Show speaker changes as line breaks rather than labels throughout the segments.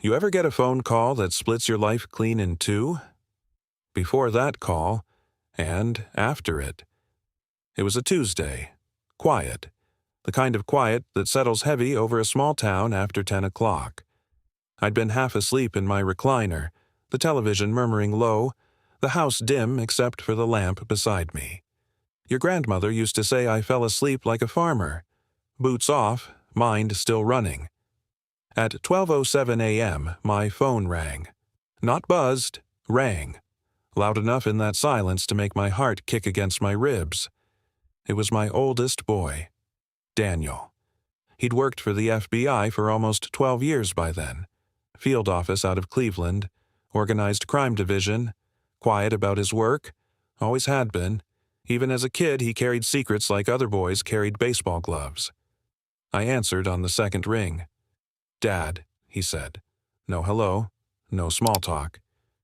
You ever get a phone call that splits your life clean in two? Before that call, and after it. It was a Tuesday. Quiet. The kind of quiet that settles heavy over a small town after 10 o'clock. I'd been half asleep in my recliner, the television murmuring low, the house dim except for the lamp beside me. Your grandmother used to say I fell asleep like a farmer. Boots off, mind still running. At 12:07 a.m., my phone rang. Not buzzed, rang. Loud enough in that silence to make my heart kick against my ribs. It was my oldest boy, Daniel. He'd worked for the FBI for almost 12 years by then. Field office out of Cleveland, organized crime division, quiet about his work, always had been. Even as a kid, he carried secrets like other boys carried baseball gloves. I answered on the second ring. "Dad," he said. No hello, no small talk.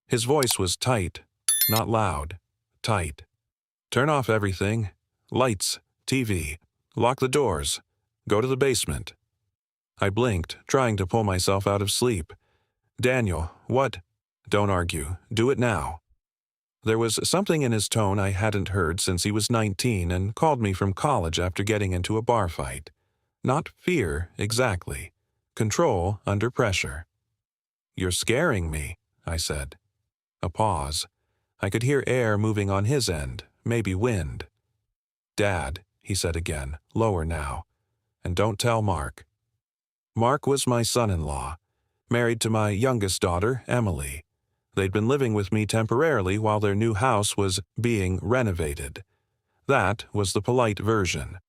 His voice was tight, not loud, tight. "Turn off everything. Lights, TV. Lock the doors. Go to the basement." I blinked, trying to pull myself out of sleep. "Daniel, what?" "Don't argue. Do it now." There was something in his tone I hadn't heard since he was 19 and called me from college after getting into a bar fight. Not fear, exactly. Control under pressure. "You're scaring me," I said. A pause. I could hear air moving on his end, maybe wind. "Dad," he said again, lower now. "And don't tell Mark." Mark was my son-in-law, married to my youngest daughter, Emily. They'd been living with me temporarily while their new house was being renovated. That was the polite version.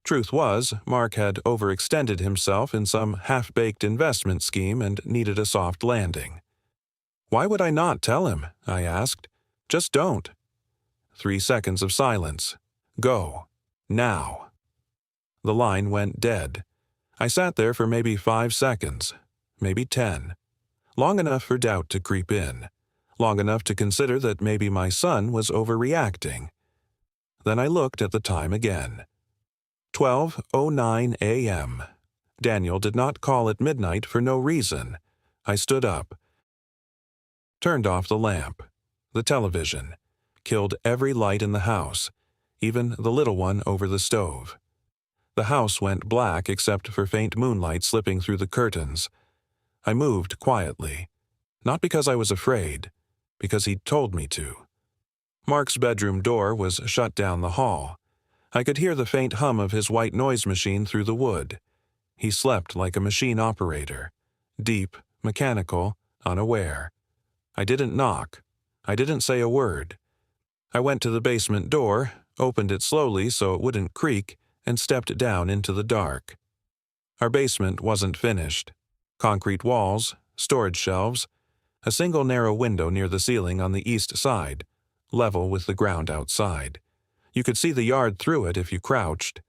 Truth was, Mark had overextended himself in some half-baked investment scheme and needed a soft landing. "Why would I not tell him?" I asked. "Just don't." 3 seconds of silence. "Go. Now." The line went dead. I sat there for maybe 5 seconds, maybe 10. Long enough for doubt to creep in. Long enough to consider that maybe my son was overreacting. Then I looked at the time again. 12:09 a.m. Daniel did not call at midnight for no reason. I stood up. Turned off the lamp. The television. Killed every light in the house, even the little one over the stove. The house went black except for faint moonlight slipping through the curtains. I moved quietly. Not because I was afraid, because he'd told me to. Mark's bedroom door was shut down the hall. I could hear the faint hum of his white noise machine through the wood. He slept like a machine operator. Deep, mechanical, unaware. I didn't knock. I didn't say a word. I went to the basement door, opened it slowly so it wouldn't creak, and stepped down into the dark. Our basement wasn't finished. Concrete walls, storage shelves, a single narrow window near the ceiling on the east side, level with the ground outside. You could see the yard through it if you crouched.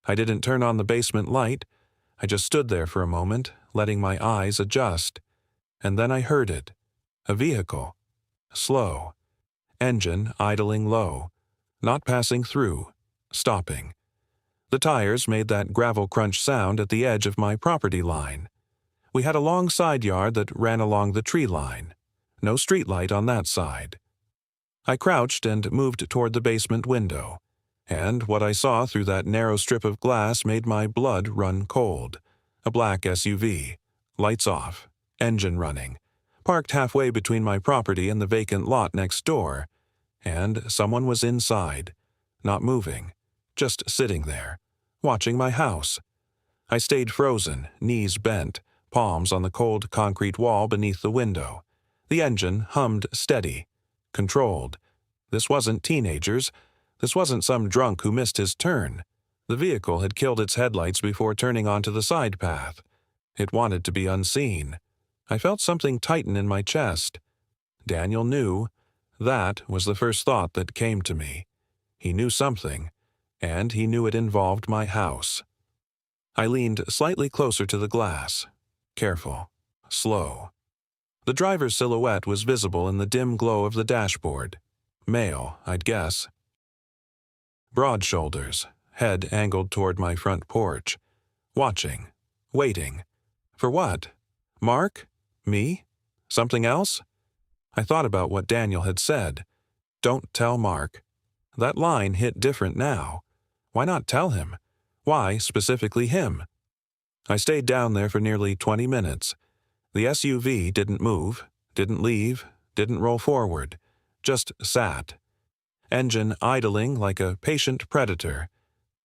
I didn't turn on the basement light. I just stood there for a moment, letting my eyes adjust. And then I heard it. A vehicle. Slow. Engine idling low. Not passing through. Stopping. The tires made that gravel crunch sound at the edge of my property line. We had a long side yard that ran along the tree line. No streetlight on that side. I crouched and moved toward the basement window, and what I saw through that narrow strip of glass made my blood run cold. A black SUV. Lights off. Engine running. Parked halfway between my property and the vacant lot next door, and someone was inside, not moving, just sitting there, watching my house. I stayed frozen, knees bent, palms on the cold concrete wall beneath the window. The engine hummed steady, controlled. This wasn't teenagers. This wasn't some drunk who missed his turn. The vehicle had killed its headlights before turning onto the side path. It wanted to be unseen. I felt something tighten in my chest. Daniel knew. That was the first thought that came to me. He knew something, and he knew it involved my house. I leaned slightly closer to the glass. Careful. Slow. The driver's silhouette was visible in the dim glow of the dashboard. Male, I'd guess. Broad shoulders, head angled toward my front porch. Watching. Waiting. For what? Mark? Me? Something else? I thought about what Daniel had said. Don't tell Mark. That line hit different now. Why not tell him? Why specifically him? I stayed down there for nearly 20 minutes. The SUV didn't move, didn't leave, didn't roll forward, just sat. Engine idling like a patient predator.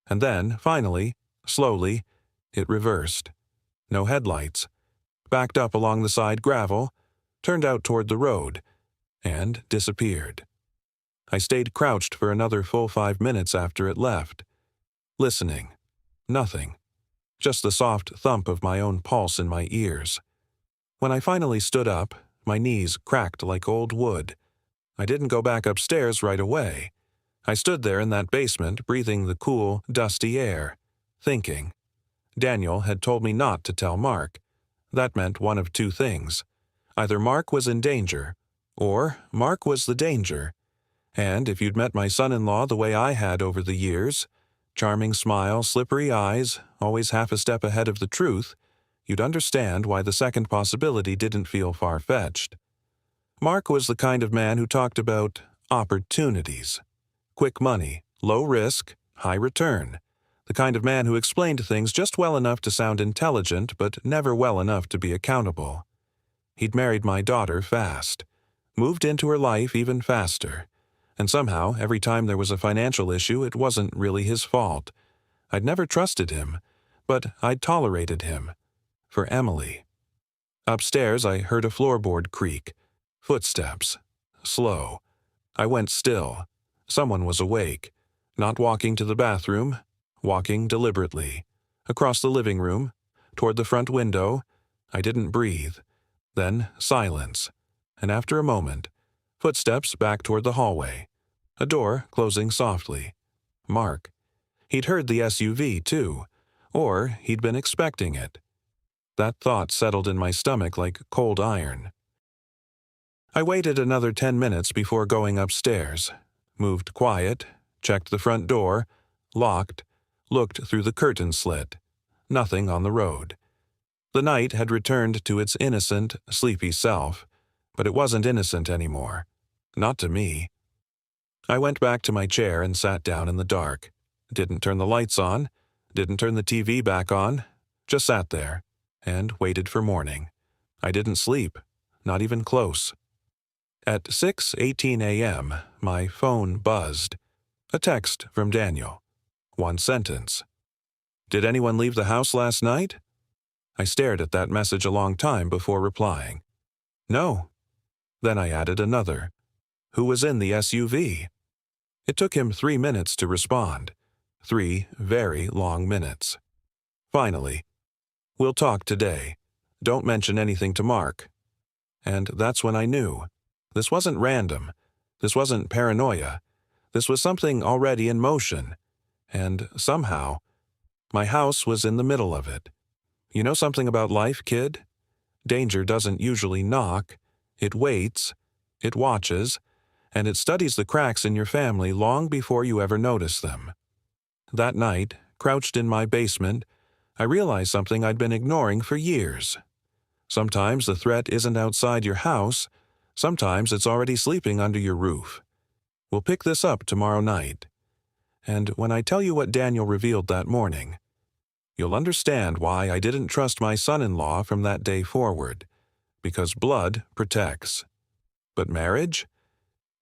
And then, finally, slowly, it reversed. No headlights. Backed up along the side gravel, turned out toward the road, and disappeared. I stayed crouched for another full 5 minutes after it left. Listening. Nothing. Just the soft thump of my own pulse in my ears. When I finally stood up, my knees cracked like old wood. I didn't go back upstairs right away. I stood there in that basement, breathing the cool, dusty air, thinking. Daniel had told me not to tell Mark. That meant one of two things. Either Mark was in danger, or Mark was the danger. And if you'd met my son-in-law the way I had over the years, charming smile, slippery eyes, always half a step ahead of the truth, you'd understand why the second possibility didn't feel far-fetched. Mark was the kind of man who talked about opportunities. Quick money, low risk, high return. The kind of man who explained things just well enough to sound intelligent, but never well enough to be accountable. He'd married my daughter fast, moved into her life even faster, and somehow, every time there was a financial issue, it wasn't really his fault. I'd never trusted him, but I'd tolerated him. For Emily. Upstairs, I heard a floorboard creak. Footsteps. Slow. I went still. Someone was awake. Not walking to the bathroom, walking deliberately. Across the living room, toward the front window. I didn't breathe. Then silence. And after a moment, footsteps back toward the hallway. A door closing softly. Mark. He'd heard the SUV, too. Or he'd been expecting it. That thought settled in my stomach like cold iron. I waited another 10 minutes before going upstairs. Moved quiet, checked the front door, locked, looked through the curtain slit. Nothing on the road. The night had returned to its innocent, sleepy self, but it wasn't innocent anymore. Not to me. I went back to my chair and sat down in the dark. Didn't turn the lights on, didn't turn the TV back on, just sat there, and waited for morning. I didn't sleep, not even close. At 6:18 a.m., my phone buzzed. A text from Daniel. One sentence. Did anyone leave the house last night? I stared at that message a long time before replying. No. Then I added another. Who was in the SUV? It took him 3 minutes to respond. 3 very long minutes. Finally, we'll talk today. Don't mention anything to Mark. And that's when I knew. This wasn't random. This wasn't paranoia. This was something already in motion. And somehow, my house was in the middle of it. You know something about life, kid? Danger doesn't usually knock. It waits, it watches, and it studies the cracks in your family long before you ever notice them. That night, crouched in my basement, I realized something I'd been ignoring for years. Sometimes the threat isn't outside your house. Sometimes it's already sleeping under your roof. We'll pick this up tomorrow night. And when I tell you what Daniel revealed that morning, you'll understand why I didn't trust my son-in-law from that day forward. Because blood protects. But marriage?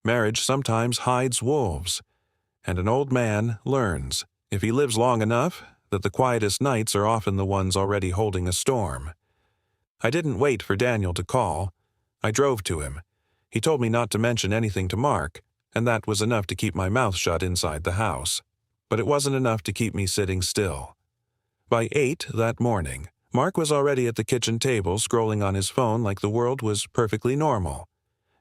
Marriage sometimes hides wolves. And an old man learns, if he lives long enough, that the quietest nights are often the ones already holding a storm. I didn't wait for Daniel to call. I drove to him. He told me not to mention anything to Mark, and that was enough to keep my mouth shut inside the house. But it wasn't enough to keep me sitting still. By 8 that morning, Mark was already at the kitchen table scrolling on his phone like the world was perfectly normal.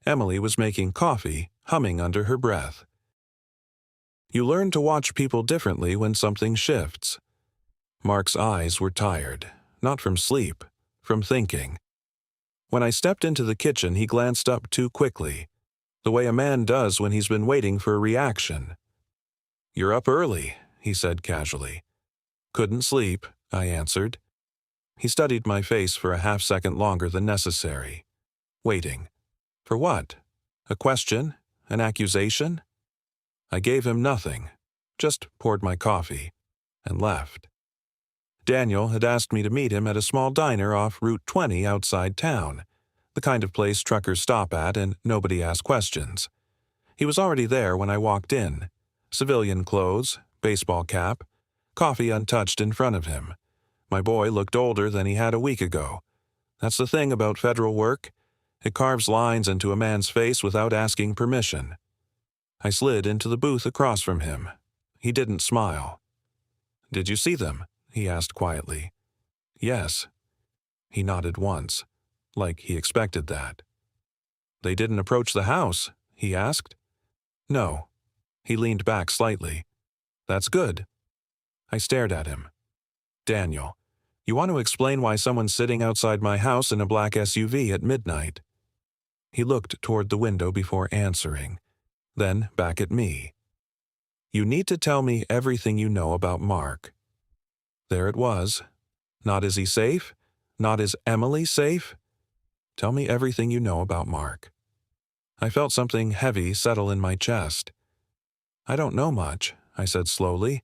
Emily was making coffee, humming under her breath. You learn to watch people differently when something shifts. Mark's eyes were tired, not from sleep, from thinking. When I stepped into the kitchen, he glanced up too quickly, the way a man does when he's been waiting for a reaction. "You're up early," he said casually. "Couldn't sleep," I answered. He studied my face for a half-second longer than necessary. Waiting. For what? A question? An accusation? I gave him nothing, just poured my coffee, and left. Daniel had asked me to meet him at a small diner off Route 20 outside town, the kind of place truckers stop at and nobody asks questions. He was already there when I walked in. Civilian clothes, baseball cap, coffee untouched in front of him. My boy looked older than he had a week ago. That's the thing about federal work. It carves lines into a man's face without asking permission. I slid into the booth across from him. He didn't smile. "Did you see them?" he asked quietly. "Yes." He nodded once, like he expected that. "They didn't approach the house?" he asked. "No." He leaned back slightly. "That's good." I stared at him. "Daniel, you want to explain why someone's sitting outside my house in a black SUV at midnight?" He looked toward the window before answering, then back at me. "You need to tell me everything you know about Mark." There it was. Not is he safe? Not is Emily safe? Tell me everything you know about Mark. I felt something heavy settle in my chest. "I don't know much," I said slowly.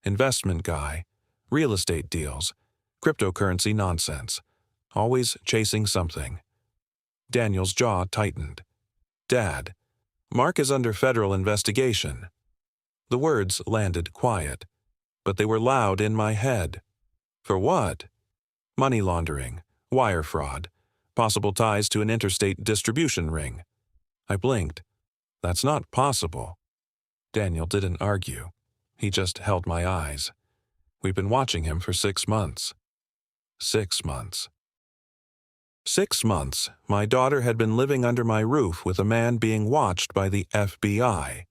"Investment guy. Real estate deals. Cryptocurrency nonsense. Always chasing something." Daniel's jaw tightened. "Dad, Mark is under federal investigation." The words landed quiet, but they were loud in my head. "For what?" "Money laundering, wire fraud, possible ties to an interstate distribution ring." I blinked. "That's not possible." Daniel didn't argue. He just held my eyes. We've been watching him for 6 months. 6 months. 6 months, my daughter had been living under my roof with a man being watched by the FBI.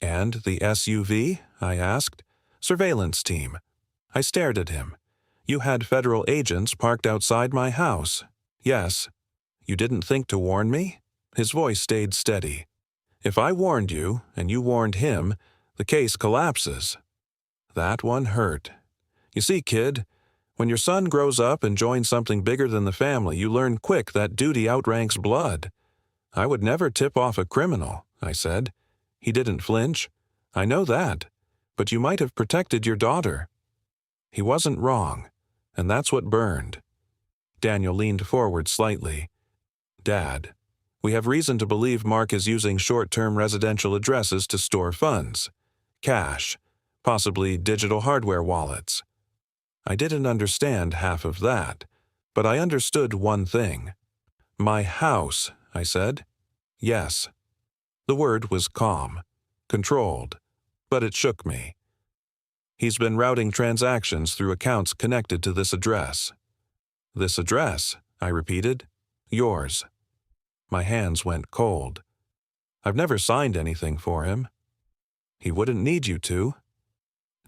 "And the SUV?" I asked. "Surveillance team." I stared at him. "You had federal agents parked outside my house." "Yes." "You didn't think to warn me?" His voice stayed steady. "If I warned you, and you warned him, the case collapses." That one hurt. "You see, kid, when your son grows up and joins something bigger than the family, you learn quick that duty outranks blood." "I would never tip off a criminal," I said. He didn't flinch. "I know that. But you might have protected your daughter." He wasn't wrong, and that's what burned. Daniel leaned forward slightly. "Dad, we have reason to believe Mark is using short-term residential addresses to store funds. Cash, possibly digital hardware wallets." I didn't understand half of that, but I understood one thing. "My house," I said. "Yes." The word was calm, controlled, but it shook me. "He's been routing transactions through accounts connected to this address." "This address?" I repeated. "Yours." My hands went cold. "I've never signed anything for him." "He wouldn't need you to."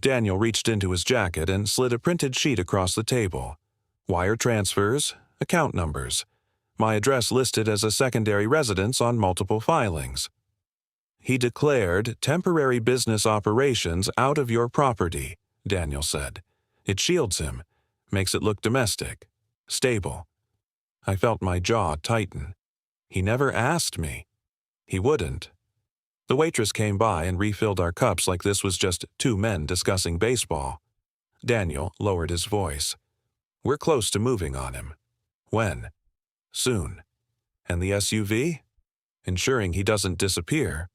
Daniel reached into his jacket and slid a printed sheet across the table. Wire transfers, account numbers. My address listed as a secondary residence on multiple filings. "He declared temporary business operations out of your property," Daniel said. "It shields him, makes it look domestic, stable." I felt my jaw tighten. He never asked me. He wouldn't. The waitress came by and refilled our cups like this was just 2 men discussing baseball. Daniel lowered his voice. "We're close to moving on him." "When?" "Soon." "And the SUV?" "Ensuring he doesn't disappear."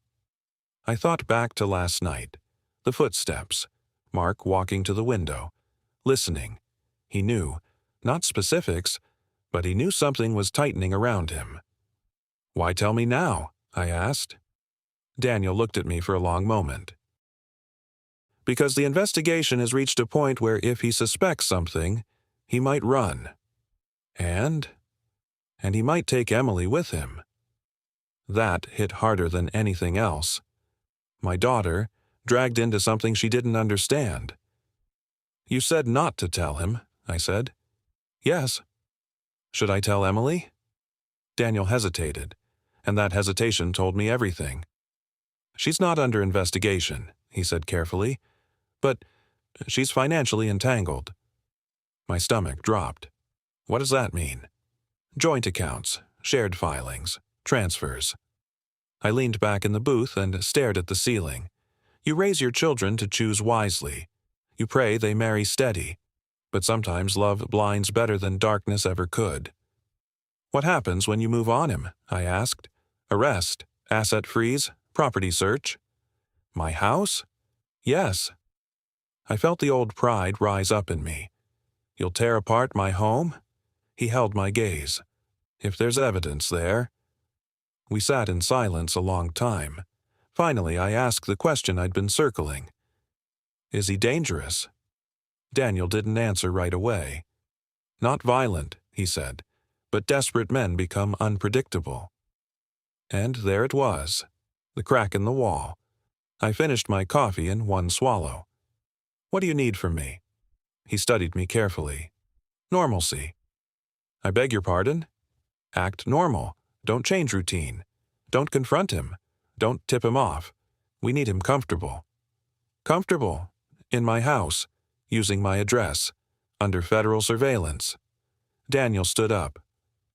I thought back to last night. The footsteps. Mark walking to the window. Listening. He knew. Not specifics, but he knew something was tightening around him. "Why tell me now?" I asked. Daniel looked at me for a long moment. "Because the investigation has reached a point where if he suspects something, he might run. And he might take Emily with him." That hit harder than anything else. My daughter, dragged into something she didn't understand. "You said not to tell him," I said. "Yes." "Should I tell Emily?" Daniel hesitated, and that hesitation told me everything. "She's not under investigation," he said carefully, "but she's financially entangled." My stomach dropped. What does that mean? Joint accounts, shared filings, transfers. I leaned back in the booth and stared at the ceiling. You raise your children to choose wisely. You pray they marry steady. But sometimes love blinds better than darkness ever could. What happens when you move on him? I asked. Arrest, asset freeze, property search. My house? Yes. I felt the old pride rise up in me. You'll tear apart my home? He held my gaze. If there's evidence there. We sat in silence a long time. Finally, I asked the question I'd been circling. Is he dangerous? Daniel didn't answer right away. Not violent, he said, but desperate men become unpredictable. And there it was, the crack in the wall. I finished my coffee in one swallow. What do you need from me? He studied me carefully. Normalcy. I beg your pardon? Act normal. Don't change routine. Don't confront him. Don't tip him off. We need him comfortable. Comfortable. In my house. Using my address. Under federal surveillance. Daniel stood up.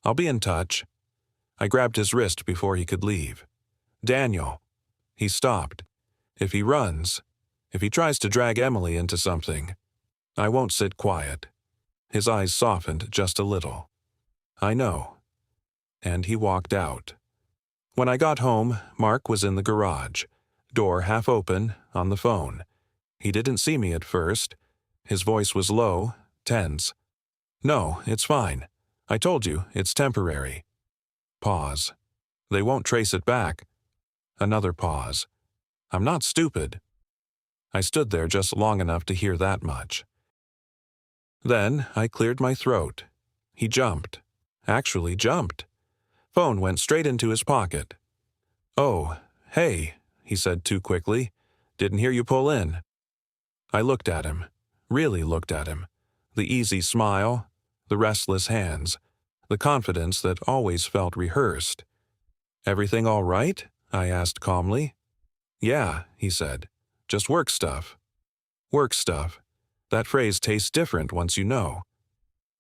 I'll be in touch. I grabbed his wrist before he could leave. Daniel. He stopped. If he runs, if he tries to drag Emily into something, I won't sit quiet. His eyes softened just a little. I know. And he walked out. When I got home, Mark was in the garage, door half open, on the phone. He didn't see me at first. His voice was low, tense. No, it's fine. I told you, it's temporary. Pause. They won't trace it back. Another pause. I'm not stupid. I stood there just long enough to hear that much. Then I cleared my throat. He jumped. Actually jumped. Phone went straight into his pocket. Oh, hey, he said too quickly. Didn't hear you pull in. I looked at him. Really looked at him. The easy smile, the restless hands, the confidence that always felt rehearsed. Everything all right? I asked calmly. Yeah, he said. Just work stuff. Work stuff. That phrase tastes different once you know.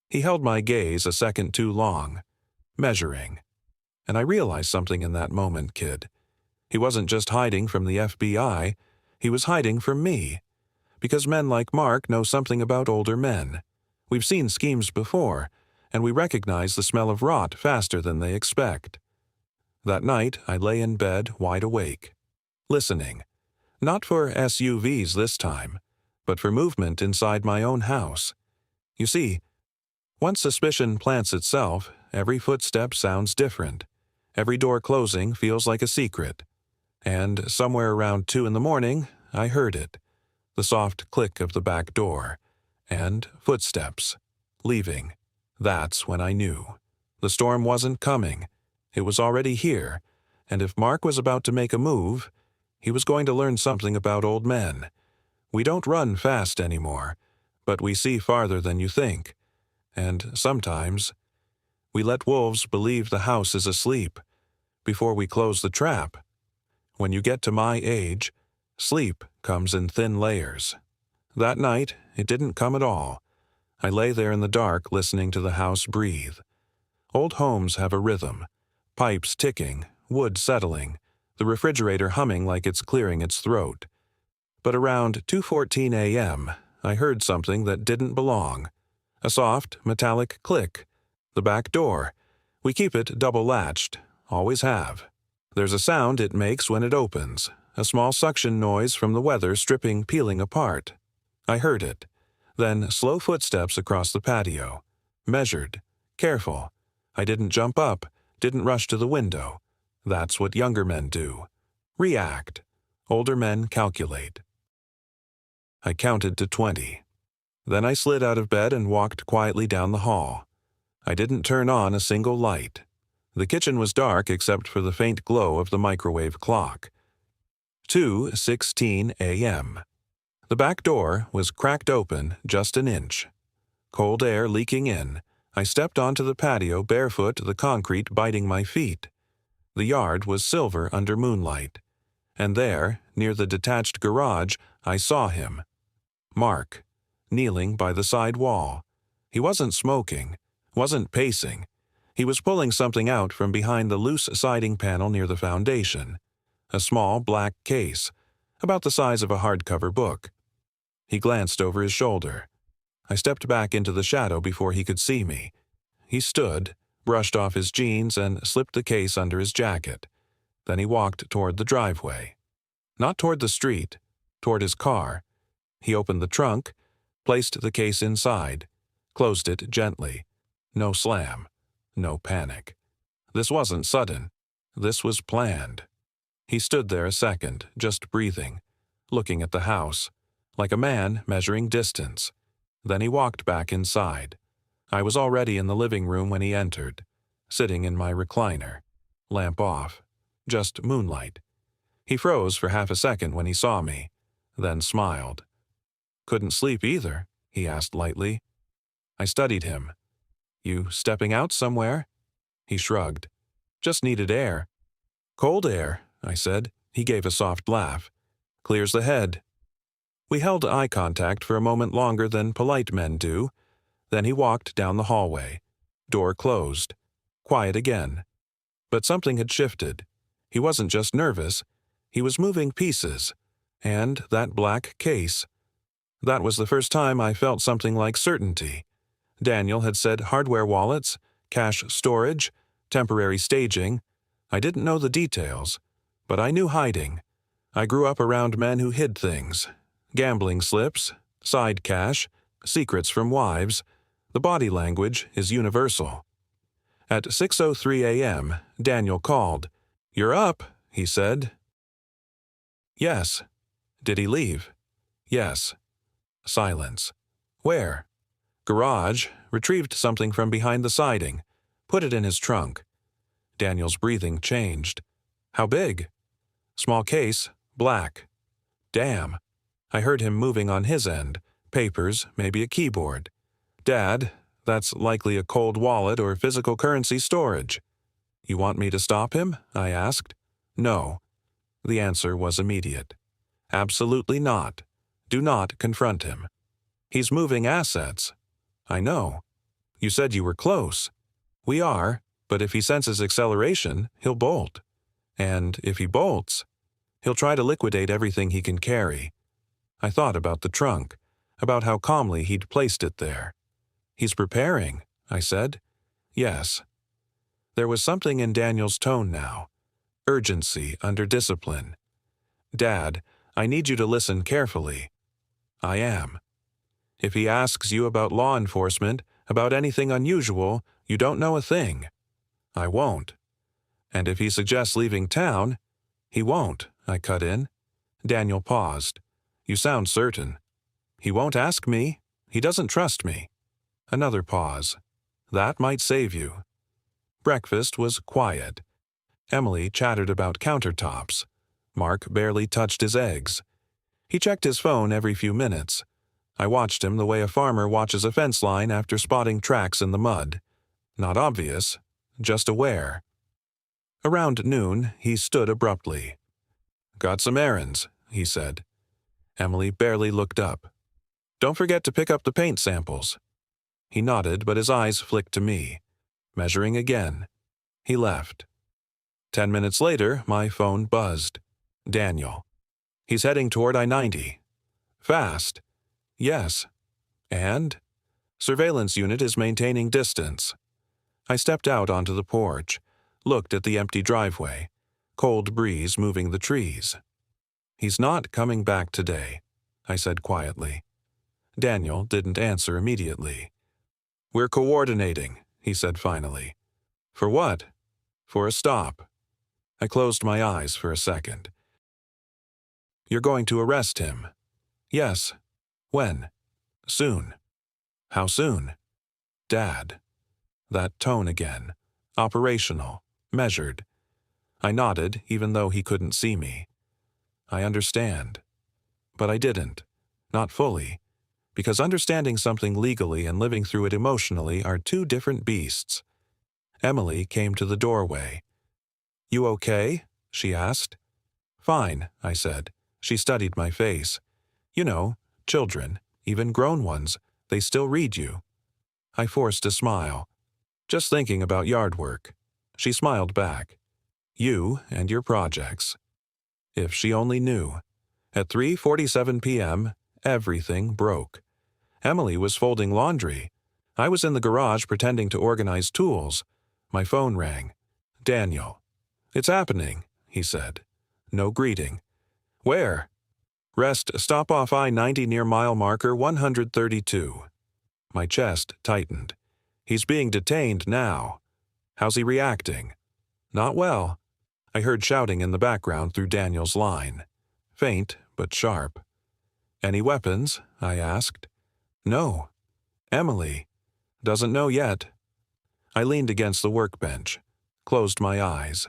He held my gaze a second too long, measuring. And I realized something in that moment, kid. He wasn't just hiding from the FBI, he was hiding from me. Because men like Mark know something about older men. We've seen schemes before, and we recognize the smell of rot faster than they expect. That night, I lay in bed wide awake, listening. Not for SUVs this time, but for movement inside my own house. You see, once suspicion plants itself, every footstep sounds different. Every door closing feels like a secret. And somewhere around 2 a.m, I heard it. The soft click of the back door. And footsteps. Leaving. That's when I knew. The storm wasn't coming. It was already here. And if Mark was about to make a move, he was going to learn something about old men. We don't run fast anymore, but we see farther than you think. And sometimes, we let wolves believe the house is asleep before we close the trap. When you get to my age, sleep comes in thin layers. That night, it didn't come at all. I lay there in the dark listening to the house breathe. Old homes have a rhythm. Pipes ticking, wood settling, the refrigerator humming like it's clearing its throat. But around 2:14 a.m., I heard something that didn't belong. A soft, metallic click. The back door. We keep it double-latched. Always have. There's a sound it makes when it opens. A small suction noise from the weather stripping peeling apart. I heard it. Then slow footsteps across the patio. Measured. Careful. I didn't jump up. Didn't rush to the window. That's what younger men do. React. Older men calculate. I counted to 20. Then I slid out of bed and walked quietly down the hall. I didn't turn on a single light. The kitchen was dark except for the faint glow of the microwave clock. 2:16 a.m. The back door was cracked open just an inch. Cold air leaking in, I stepped onto the patio barefoot, the concrete biting my feet. The yard was silver under moonlight. And there, near the detached garage, I saw him. Mark, kneeling by the side wall. He wasn't smoking, wasn't pacing. He was pulling something out from behind the loose siding panel near the foundation, a small black case, about the size of a hardcover book. He glanced over his shoulder. I stepped back into the shadow before he could see me. He stood, brushed off his jeans, and slipped the case under his jacket. Then he walked toward the driveway. Not toward the street, toward his car. He opened the trunk, placed the case inside, closed it gently. No slam, no panic. This wasn't sudden. This was planned. He stood there a second, just breathing, looking at the house, like a man measuring distance. Then he walked back inside. I was already in the living room when he entered, sitting in my recliner, lamp off, just moonlight. He froze for half a second when he saw me, then smiled. "Couldn't sleep either?" he asked lightly. I studied him. "You stepping out somewhere?" He shrugged. "Just needed air." "Cold air," I said. He gave a soft laugh. "Clears the head." We held eye contact for a moment longer than polite men do. Then he walked down the hallway. Door closed. Quiet again. But something had shifted. He wasn't just nervous. He was moving pieces. And that black case. That was the first time I felt something like certainty. Daniel had said hardware wallets, cache storage, temporary staging. I didn't know the details, but I knew hiding. I grew up around men who hid things. Gambling slips, side cash, secrets from wives. The body language is universal. At 6:03 a.m., Daniel called. "You're up," he said. "Yes." "Did he leave?" "Yes." Silence. "Where?" "Garage. Retrieved something from behind the siding. Put it in his trunk." Daniel's breathing changed. "How big?" "Small case. Black." "Damn." I heard him moving on his end. Papers, maybe a keyboard. "Dad, that's likely a cold wallet or physical currency storage." "You want me to stop him?" I asked. "No." The answer was immediate. "Absolutely not. Do not confront him." "He's moving assets." "I know." "You said you were close." "We are, but if he senses acceleration, he'll bolt. And if he bolts, he'll try to liquidate everything he can carry." I thought about the trunk, about how calmly he'd placed it there. "He's preparing," I said. "Yes." There was something in Daniel's tone now. Urgency under discipline. "Dad, I need you to listen carefully." "I am." "If he asks you about law enforcement, about anything unusual, you don't know a thing." "I won't." "And if he suggests leaving town—" "He won't," I cut in. Daniel paused. "You sound certain." "He won't ask me. He doesn't trust me." Another pause. "That might save you." Breakfast was quiet. Emily chattered about countertops. Mark barely touched his eggs. He checked his phone every few minutes. I watched him the way a farmer watches a fence line after spotting tracks in the mud. Not obvious, just aware. Around noon, he stood abruptly. "Got some errands," he said. Emily barely looked up. "Don't forget to pick up the paint samples." He nodded, but his eyes flicked to me. Measuring again. He left. 10 minutes later, my phone buzzed. Daniel. "He's heading toward I-90. Fast." "Yes." "And?" "Surveillance unit is maintaining distance." I stepped out onto the porch, looked at the empty driveway. Cold breeze moving the trees. "He's not coming back today," I said quietly. Daniel didn't answer immediately. "We're coordinating," he said finally. "For what?" "For a stop." I closed my eyes for a second. "You're going to arrest him?" "Yes." "When?" "Soon." "How soon?" "Dad." That tone again. Operational. Measured. I nodded, even though he couldn't see me. "I understand." But I didn't. Not fully. Because understanding something legally and living through it emotionally are two different beasts. Emily came to the doorway. "You okay?" she asked. "Fine," I said. She studied my face. "You know, children, even grown ones, they still read you." I forced a smile. Just thinking about yard work. She smiled back. You and your projects. If she only knew. At 3:47 p.m., everything broke. Emily was folding laundry. I was in the garage pretending to organize tools. My phone rang. Daniel. It's happening, he said. No greeting. Where? Rest, stop off I-90 near mile marker 132. My chest tightened. He's being detained now. How's he reacting? Not well. I heard shouting in the background through Daniel's line. Faint, but sharp. Any weapons? I asked. No. Emily. Doesn't know yet. I leaned against the workbench, closed my eyes.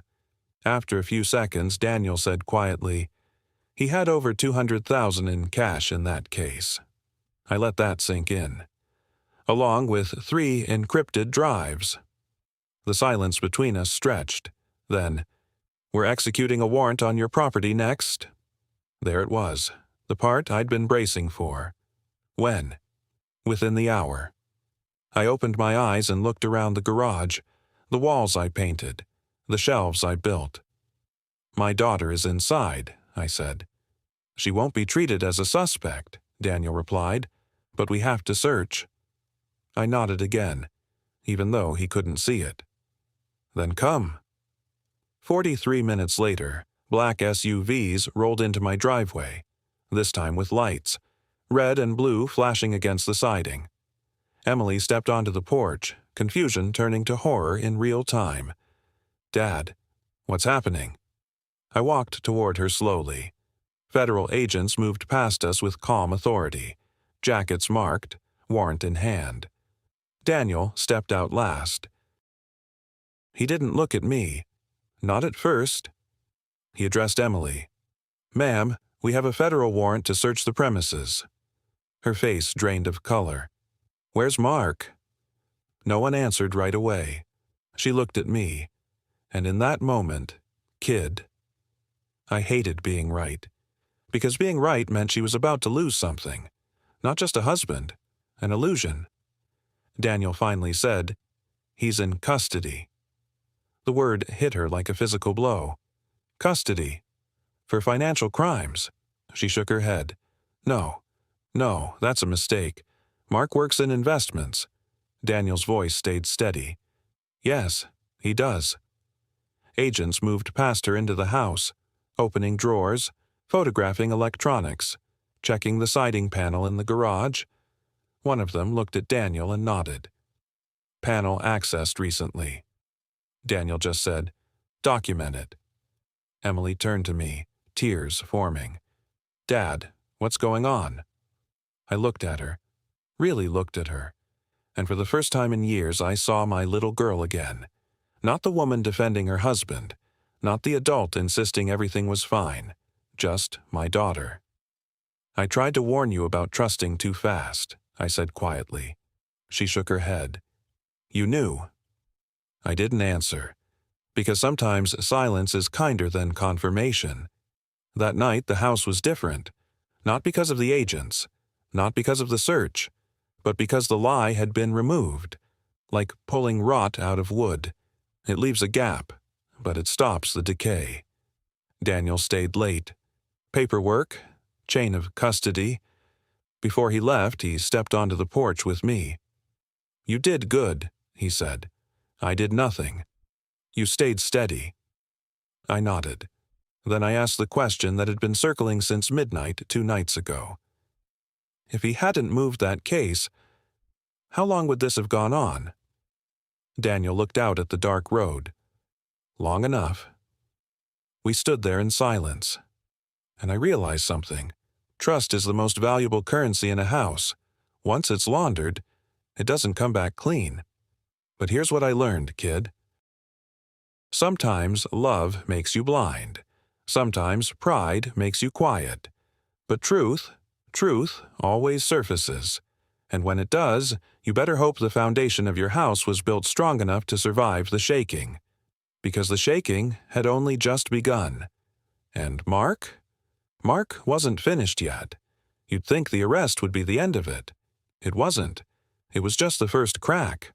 After a few seconds, Daniel said quietly, he had over $200,000 in cash in that case. I let that sink in. Along with 3 encrypted drives. The silence between us stretched. Then, we're executing a warrant on your property next. There it was, the part I'd been bracing for. When? Within the hour. I opened my eyes and looked around the garage, the walls I painted, the shelves I built. My daughter is inside, I said. She won't be treated as a suspect, Daniel replied, but we have to search. I nodded again, even though he couldn't see it. Then come. 43 minutes later, black SUVs rolled into my driveway, this time with lights, red and blue flashing against the siding. Emily stepped onto the porch, confusion turning to horror in real time. Dad, what's happening? I walked toward her slowly. Federal agents moved past us with calm authority, jackets marked, warrant in hand. Daniel stepped out last. He didn't look at me. Not at first. He addressed Emily. Ma'am, we have a federal warrant to search the premises. Her face drained of color. Where's Mark? No one answered right away. She looked at me. And in that moment, kid. I hated being right. Because being right meant she was about to lose something. Not just a husband. An illusion. Daniel finally said, he's in custody. The word hit her like a physical blow. Custody. For financial crimes. She shook her head. No, that's a mistake. Mark works in investments. Daniel's voice stayed steady. Yes, he does. Agents moved past her into the house, opening drawers, photographing electronics, checking the siding panel in the garage. One of them looked at Daniel and nodded. Panel accessed recently. Daniel just said, document it. Emily turned to me, tears forming. Dad, what's going on? I looked at her, really looked at her, and for the first time in years I saw my little girl again. Not the woman defending her husband, not the adult insisting everything was fine, just my daughter. I tried to warn you about trusting too fast, I said quietly. She shook her head. You knew. I didn't answer, because sometimes silence is kinder than confirmation. That night the house was different, not because of the agents, not because of the search, but because the lie had been removed, like pulling rot out of wood. It leaves a gap, but it stops the decay. Daniel stayed late. Paperwork, chain of custody. Before he left, he stepped onto the porch with me. You did good, he said. I did nothing. You stayed steady. I nodded. Then I asked the question that had been circling since midnight 2 nights ago. If he hadn't moved that case, how long would this have gone on? Daniel looked out at the dark road. Long enough. We stood there in silence. And I realized something. Trust is the most valuable currency in a house. Once it's laundered, it doesn't come back clean. But here's what I learned, kid. Sometimes love makes you blind. Sometimes pride makes you quiet. But truth always surfaces. And when it does, you better hope the foundation of your house was built strong enough to survive the shaking. Because the shaking had only just begun. And Mark? Mark wasn't finished yet. You'd think the arrest would be the end of it. It wasn't. It was just the first crack.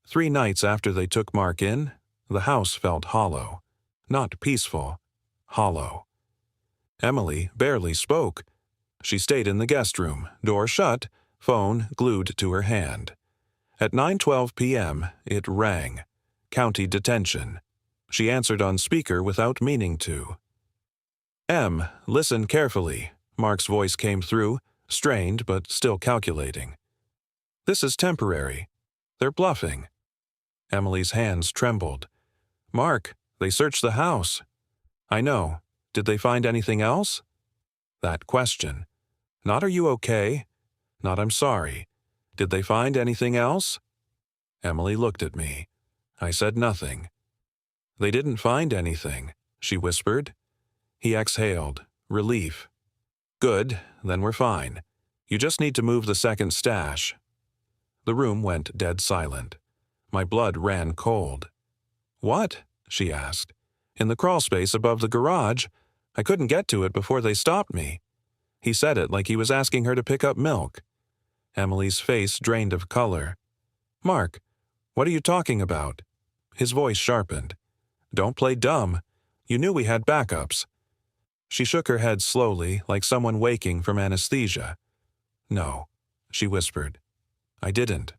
3 nights after they took Mark in, the house felt hollow. Not peaceful, hollow. Emily barely spoke. She stayed in the guest room, door shut, phone glued to her hand. At 9:12 p.m., it rang. County detention. She answered on speaker without meaning to. "Em, listen carefully," Mark's voice came through, strained but still calculating. "This is temporary. They're bluffing." Emily's hands trembled. "Mark, they searched the house." "I know. Did they find anything else?" That question. Not "Are you okay?" Not "I'm sorry." Did they find anything else? Emily looked at me. I said nothing. "They didn't find anything," she whispered. He exhaled. Relief. "Good, then we're fine. You just need to move the second stash." The room went dead silent. My blood ran cold. "What?" she asked. "In the crawlspace above the garage. I couldn't get to it before they stopped me." He said it like he was asking her to pick up milk. Emily's face drained of color. "Mark, what are you talking about?" His voice sharpened. "Don't play dumb. You knew we had backups." She shook her head slowly, like someone waking from anesthesia. "No," she whispered. "I didn't."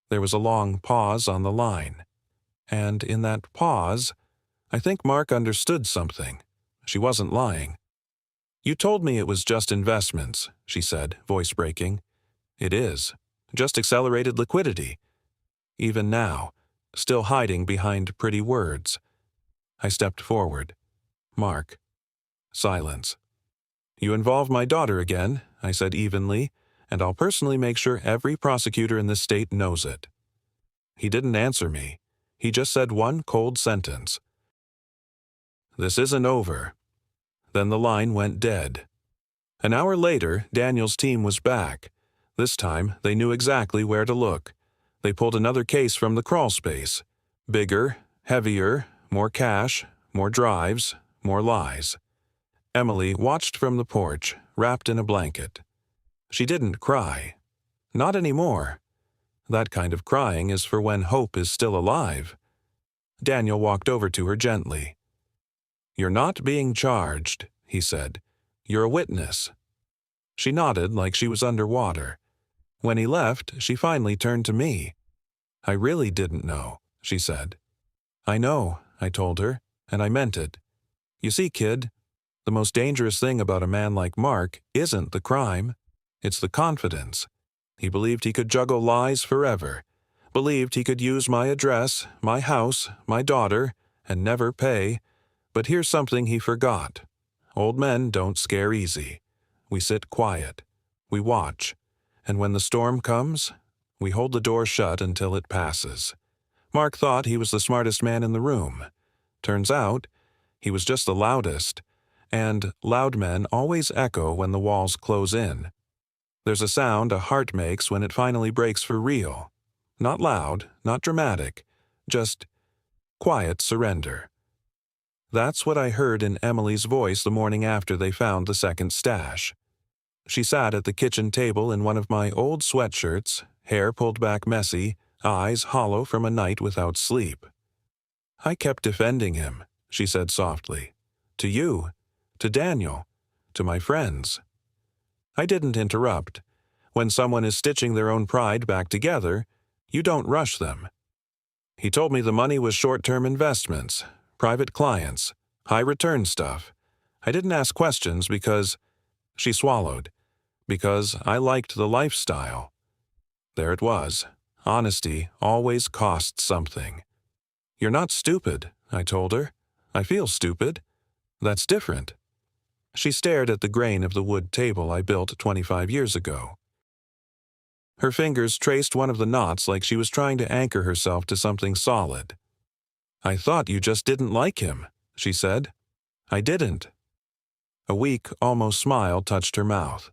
There was a long pause on the line. And in that pause, I think Mark understood something. She wasn't lying. "You told me it was just investments," she said, voice breaking. "It is. Just accelerated liquidity. Even now, still hiding behind pretty words." I stepped forward. "Mark." Silence. "You involve my daughter again," I said evenly, "and I'll personally make sure every prosecutor in this state knows it." He didn't answer me. He just said one cold sentence. "This isn't over." Then the line went dead. An hour later, Daniel's team was back. This time, they knew exactly where to look. They pulled another case from the crawlspace. Bigger, heavier, more cash, more drives, more lies. Emily watched from the porch, wrapped in a blanket. She didn't cry. Not anymore. That kind of crying is for when hope is still alive. Daniel walked over to her gently. "You're not being charged," he said. "You're a witness." She nodded like she was underwater. When he left, she finally turned to me. "I really didn't know," she said. "I know," I told her, and I meant it. "You see, kid, the most dangerous thing about a man like Mark isn't the crime. It's the confidence. He believed he could juggle lies forever. Believed he could use my address, my house, my daughter, and never pay. But here's something he forgot. Old men don't scare easy. We sit quiet. We watch. And when the storm comes, we hold the door shut until it passes. Mark thought he was the smartest man in the room. Turns out, he was just the loudest. And loud men always echo when the walls close in. There's a sound a heart makes when it finally breaks for real. Not loud, not dramatic, just quiet surrender. That's what I heard in Emily's voice the morning after they found the second stash. She sat at the kitchen table in one of my old sweatshirts, hair pulled back messy, eyes hollow from a night without sleep. "I kept defending him," she said softly. "To you, to Daniel, to my friends." I didn't interrupt. When someone is stitching their own pride back together, you don't rush them. He told me the money was short-term investments, private clients, high-return stuff. I didn't ask questions because, she swallowed, because I liked the lifestyle. There it was. Honesty always costs something. "You're not stupid," I told her. "I feel stupid. That's different." She stared at the grain of the wood table I built 25 years ago. Her fingers traced one of the knots like she was trying to anchor herself to something solid. "I thought you just didn't like him," she said. "I didn't." A weak, almost smile touched her mouth.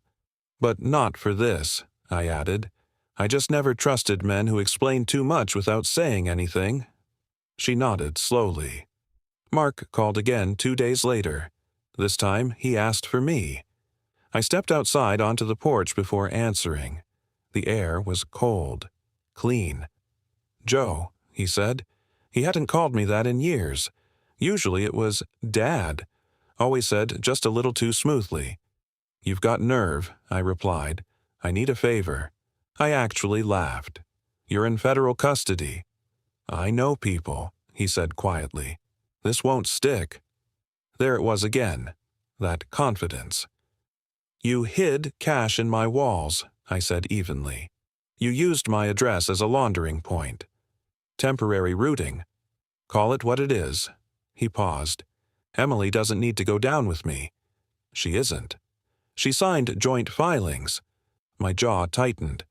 "But not for this," I added. "I just never trusted men who explained too much without saying anything." She nodded slowly. Mark called again 2 days later. This time he asked for me. I stepped outside onto the porch before answering. The air was cold, clean. "Joe," he said. He hadn't called me that in years. Usually it was Dad. Always said just a little too smoothly. "You've got nerve," I replied. "I need a favor." I actually laughed. "You're in federal custody." "I know people," he said quietly. "This won't stick." There it was again, that confidence. "You hid cash in my walls," I said evenly. "You used my address as a laundering point. Temporary rooting. Call it what it is." He paused. "Emily doesn't need to go down with me." "She isn't." "She signed joint filings." My jaw tightened.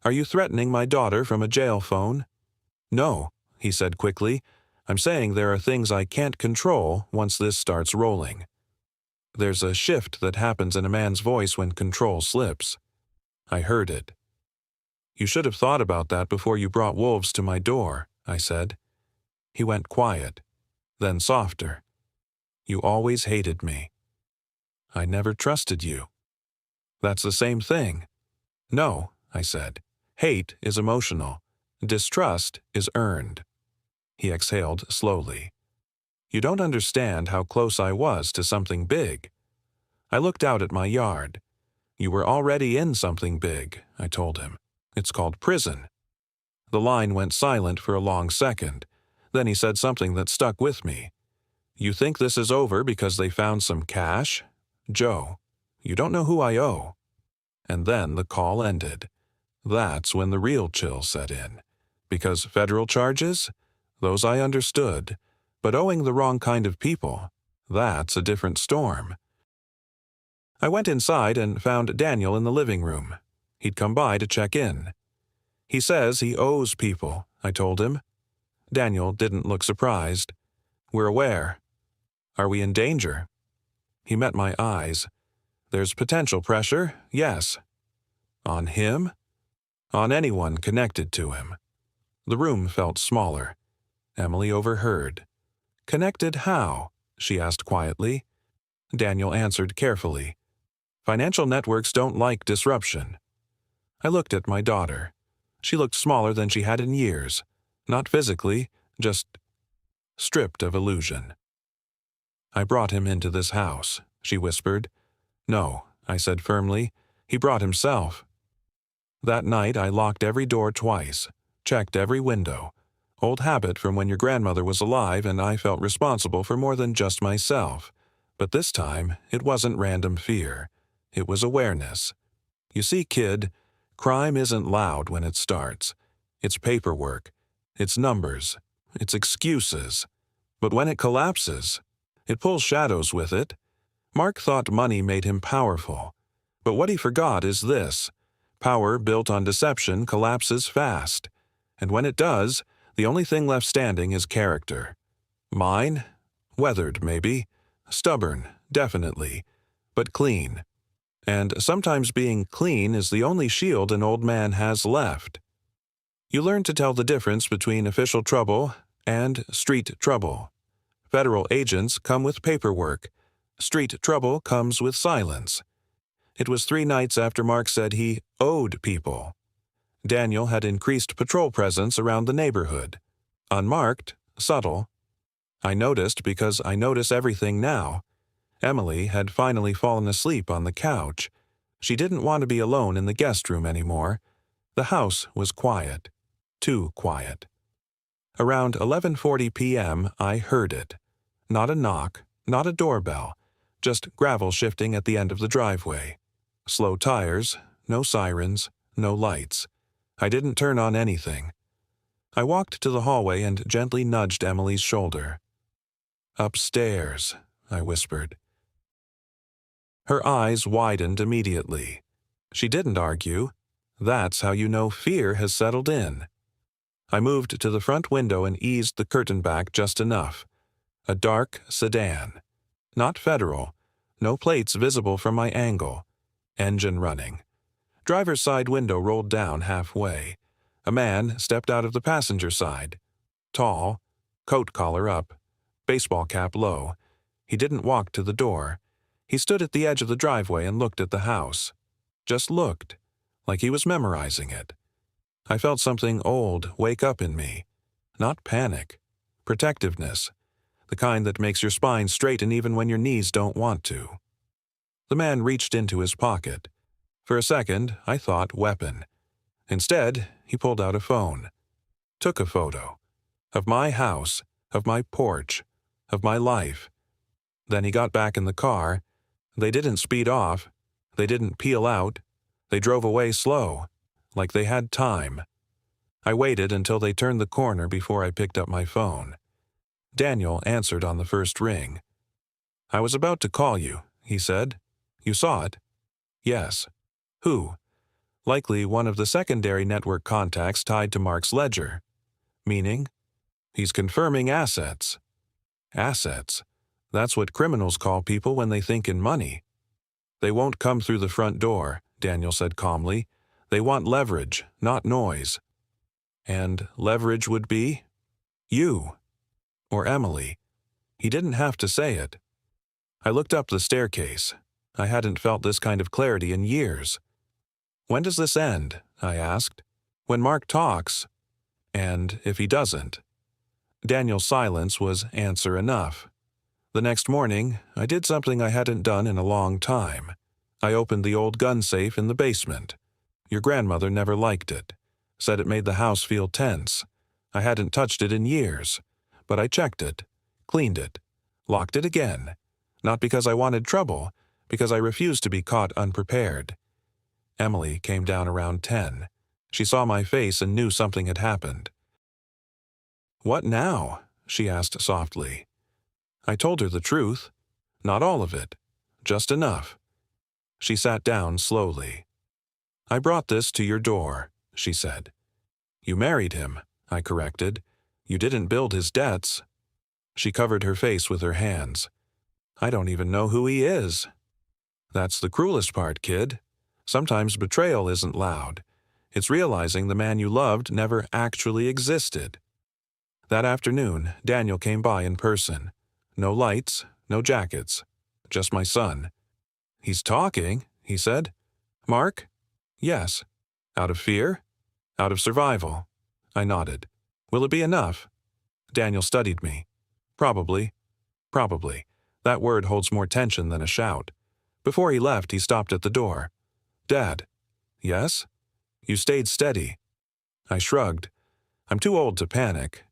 "Are you threatening my daughter from a jail phone?" "No," he said quickly. "I'm saying there are things I can't control once this starts rolling." There's a shift that happens in a man's voice when control slips. I heard it. "You should have thought about that before you brought wolves to my door," I said. He went quiet, then softer. "You always hated me." "I never trusted you." "That's the same thing." "No," I said. "Hate is emotional. Distrust is earned." He exhaled slowly. "You don't understand how close I was to something big." I looked out at my yard. "You were already in something big," I told him. "It's called prison." The line went silent for a long second. Then he said something that stuck with me. "You think this is over because they found some cash? Joe, you don't know who I owe." And then the call ended. That's when the real chill set in. Because federal charges? Those I understood. But owing the wrong kind of people, that's a different storm. I went inside and found Daniel in the living room. He'd come by to check in. "He says he owes people," I told him. Daniel didn't look surprised. "We're aware." "Are we in danger?" He met my eyes. "There's potential pressure, yes." "On him?" "On anyone connected to him." The room felt smaller. Emily overheard. "Connected how?" she asked quietly. Daniel answered carefully. "Financial networks don't like disruption." I looked at my daughter. She looked smaller than she had in years. Not physically, just stripped of illusion. "I brought him into this house," she whispered. "No," I said firmly. "He brought himself." That night I locked every door twice, checked every window. Old habit from when your grandmother was alive and I felt responsible for more than just myself. But this time, it wasn't random fear. It was awareness. You see, kid, crime isn't loud when it starts. It's paperwork. It's numbers. It's excuses. But when it collapses, it pulls shadows with it. Mark thought money made him powerful. But what he forgot is this. Power built on deception collapses fast. And when it does, the only thing left standing is character. Mine? Weathered, maybe. Stubborn, definitely. But clean. And sometimes being clean is the only shield an old man has left. You learn to tell the difference between official trouble and street trouble. Federal agents come with paperwork. Street trouble comes with silence. It was 3 nights after Mark said he owed people. Daniel had increased patrol presence around the neighborhood. Unmarked, subtle. I noticed because I notice everything now. Emily had finally fallen asleep on the couch. She didn't want to be alone in the guest room anymore. The house was quiet. Too quiet. Around 11:40 p.m., I heard it. Not a knock, not a doorbell, just gravel shifting at the end of the driveway. Slow tires, no sirens, no lights. I didn't turn on anything. I walked to the hallway and gently nudged Emily's shoulder. "Upstairs," I whispered. Her eyes widened immediately. She didn't argue. That's how you know fear has settled in. I moved to the front window and eased the curtain back just enough. A dark sedan. Not federal. No plates visible from my angle. Engine running. Driver's side window rolled down halfway. A man stepped out of the passenger side. Tall, coat collar up, baseball cap low. He didn't walk to the door. He stood at the edge of the driveway and looked at the house. Just looked. like he was memorizing it. I felt something old wake up in me. Not panic. Protectiveness. The kind that makes your spine straighten even when your knees don't want to. The man reached into his pocket. For a second, I thought weapon. Instead, he pulled out a phone. Took a photo. Of my house, of my porch, of my life. Then he got back in the car. They didn't speed off. They didn't peel out. They drove away slow, like they had time. I waited until they turned the corner before I picked up my phone. Daniel answered on the first ring. "I was about to call you," he said. "You saw it?" "Yes." "Who?" "Likely one of the secondary network contacts tied to Mark's ledger." "Meaning?" "He's confirming assets." "Assets? That's what criminals call people when they think in money." "They won't come through the front door," Daniel said calmly. "They want leverage, not noise." "And leverage would be?" "You. Or Emily." He didn't have to say it. I looked up the staircase. I hadn't felt this kind of clarity in years. "When does this end?" I asked. "When Mark talks. And if he doesn't?" Daniel's silence was answer enough. The next morning, I did something I hadn't done in a long time. I opened the old gun safe in the basement. Your grandmother never liked it. Said it made the house feel tense. I hadn't touched it in years. But I checked it, cleaned it, locked it again. Not because I wanted trouble, because I refused to be caught unprepared. Emily came down around 10. She saw my face and knew something had happened. "What now?" she asked softly. I told her the truth. Not all of it. Just enough. She sat down slowly. "I brought this to your door," she said. "You married him," I corrected. "You didn't build his debts." She covered her face with her hands. "I don't even know who he is." "That's the cruelest part, kid. Sometimes betrayal isn't loud. It's realizing the man you loved never actually existed." That afternoon, Daniel came by in person. No lights, no jackets. Just my son. "He's talking," he said. "Mark?" "Yes." "Out of fear?" "Out of survival." I nodded. "Will it be enough?" Daniel studied me. "Probably. Probably. That word holds more tension than a shout." Before he left, he stopped at the door. "Dad." "Yes?" "You stayed steady." I shrugged. "I'm too old to panic."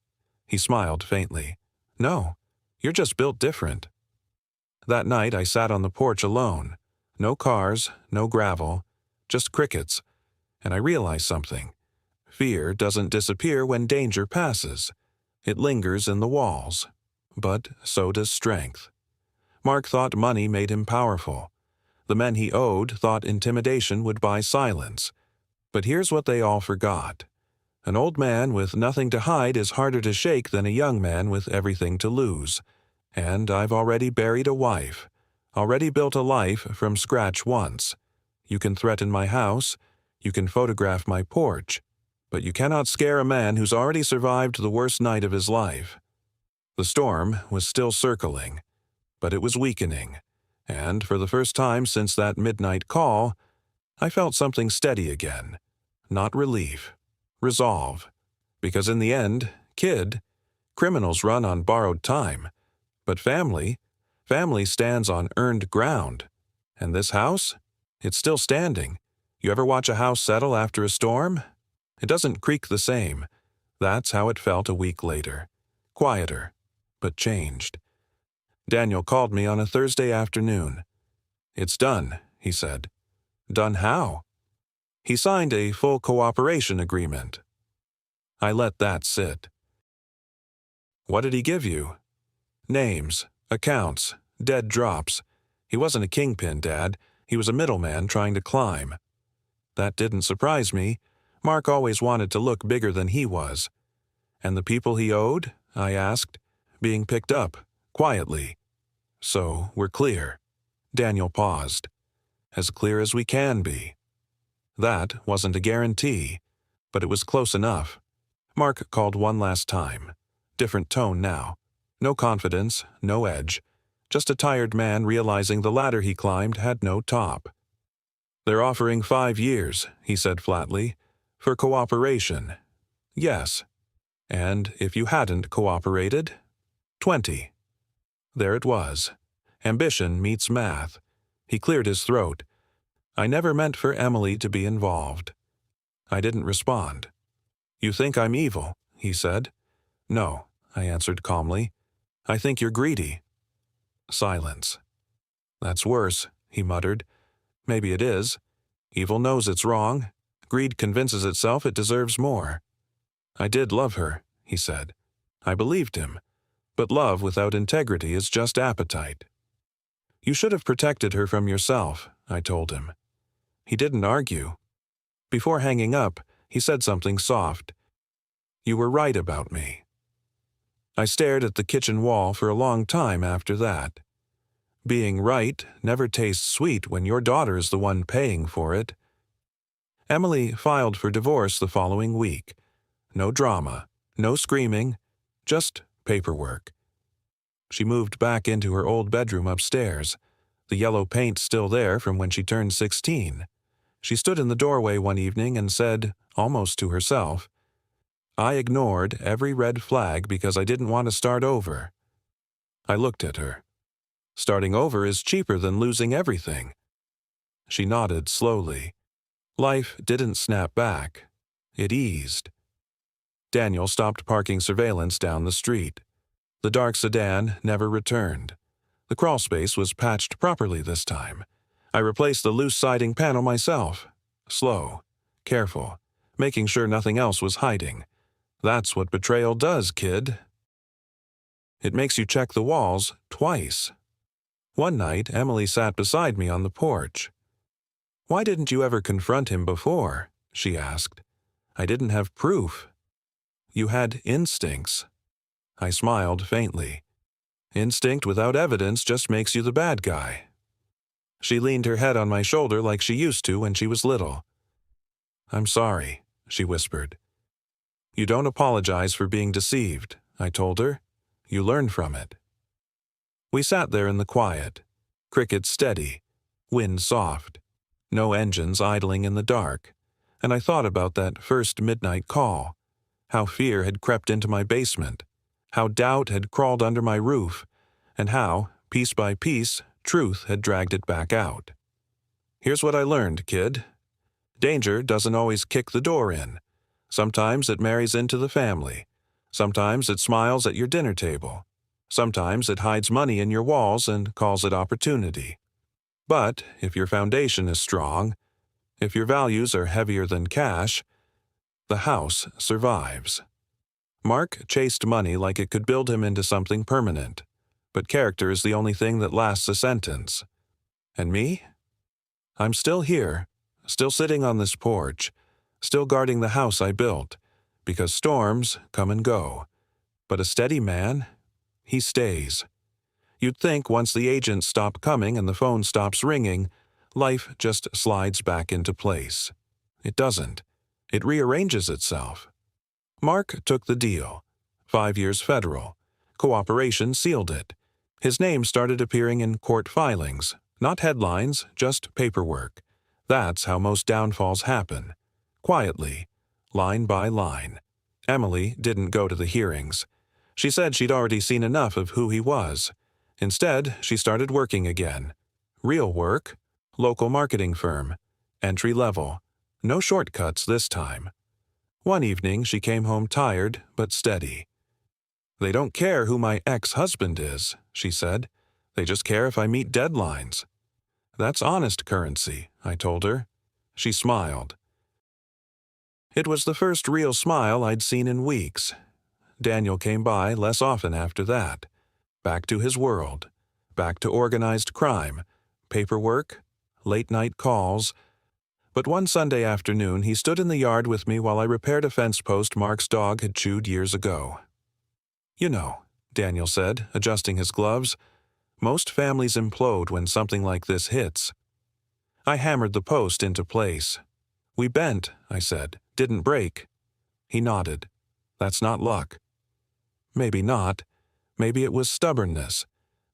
He smiled faintly. "No. You're just built different." That night I sat on the porch alone. No cars, no gravel, just crickets. And I realized something. Fear doesn't disappear when danger passes. It lingers in the walls. But so does strength. Mark thought money made him powerful. The men he owed thought intimidation would buy silence. But here's what they all forgot. An old man with nothing to hide is harder to shake than a young man with everything to lose. And I've already buried a wife. Already built a life from scratch once. You can threaten my house. You can photograph my porch. But you cannot scare a man who's already survived the worst night of his life. The storm was still circling, but it was weakening. And for the first time since that midnight call, I felt something steady again. Not relief. Resolve. Because in the end, kid, criminals run on borrowed time. But family stands on earned ground. And this house? It's still standing. You ever watch a house settle after a storm? It doesn't creak the same. That's how it felt a week later. Quieter, but changed. Daniel called me on a Thursday afternoon. "It's done," he said. "Done how?" "He signed a full cooperation agreement." I let that sit. "What did he give you?" "Names, accounts, dead drops. He wasn't a kingpin, Dad. He was a middleman trying to climb." That didn't surprise me. Mark always wanted to look bigger than he was. "And the people he owed?" I asked. "Being picked up, quietly." "So we're clear." Daniel paused. "As clear as we can be." That wasn't a guarantee, but it was close enough. Mark called one last time. Different tone now. No confidence, no edge. Just a tired man realizing the ladder he climbed had no top. They're offering 5 years, he said flatly, for cooperation. Yes. And if you hadn't cooperated? 20. There it was. Ambition meets math. He cleared his throat. I never meant for Emily to be involved. I didn't respond. You think I'm evil, he said. No, I answered calmly. I think you're greedy. Silence. That's worse, he muttered. Maybe it is. Evil knows it's wrong. Greed convinces itself it deserves more. I did love her, he said. I believed him. But love without integrity is just appetite. You should have protected her from yourself, I told him. He didn't argue. Before hanging up, he said something soft. You were right about me. I stared at the kitchen wall for a long time after that. Being right never tastes sweet when your daughter is the one paying for it. Emily filed for divorce the following week. No drama, no screaming, just paperwork. She moved back into her old bedroom upstairs, the yellow paint still there from when she turned 16. She stood in the doorway one evening and said, almost to herself, I ignored every red flag because I didn't want to start over. I looked at her. Starting over is cheaper than losing everything. She nodded slowly. Life didn't snap back. It eased. Daniel stopped parking surveillance down the street. The dark sedan never returned. The crawlspace was patched properly this time. I replaced the loose siding panel myself. Slow, careful, making sure nothing else was hiding. That's what betrayal does, kid. It makes you check the walls twice. One night, Emily sat beside me on the porch. Why didn't you ever confront him before? She asked. I didn't have proof. You had instincts. I smiled faintly. Instinct without evidence just makes you the bad guy. She leaned her head on my shoulder like she used to when she was little. I'm sorry, she whispered. You don't apologize for being deceived, I told her. You learn from it. We sat there in the quiet. Crickets steady, wind soft, no engines idling in the dark, and I thought about that first midnight call, how fear had crept into my basement, how doubt had crawled under my roof, and how, piece by piece, truth had dragged it back out. Here's what I learned, kid. Danger doesn't always kick the door in. Sometimes it marries into the family. Sometimes it smiles at your dinner table. Sometimes it hides money in your walls and calls it opportunity. But if your foundation is strong, if your values are heavier than cash, the house survives. Mark chased money like it could build him into something permanent, but character is the only thing that lasts a sentence. And me? I'm still here, still sitting on this porch, still guarding the house I built, because storms come and go. But a steady man, he stays. You'd think once the agents stop coming and the phone stops ringing, life just slides back into place. It doesn't. It rearranges itself. Mark took the deal. 5 years federal. Cooperation sealed it. His name started appearing in court filings, not headlines, just paperwork. That's how most downfalls happen. Quietly, line by line. Emily didn't go to the hearings. She said she'd already seen enough of who he was. Instead, she started working again. Real work, local marketing firm, entry level. No shortcuts this time. One evening, she came home tired but steady. They don't care who my ex-husband is, she said. They just care if I meet deadlines. That's honest currency, I told her. She smiled. It was the first real smile I'd seen in weeks. Daniel came by less often after that. Back to his world. Back to organized crime, paperwork, late-night calls. But one Sunday afternoon, he stood in the yard with me while I repaired a fence post Mark's dog had chewed years ago. You know, Daniel said, adjusting his gloves, most families implode when something like this hits. I hammered the post into place. We bent, I said, didn't break. He nodded. That's not luck. Maybe not. Maybe it was stubbornness.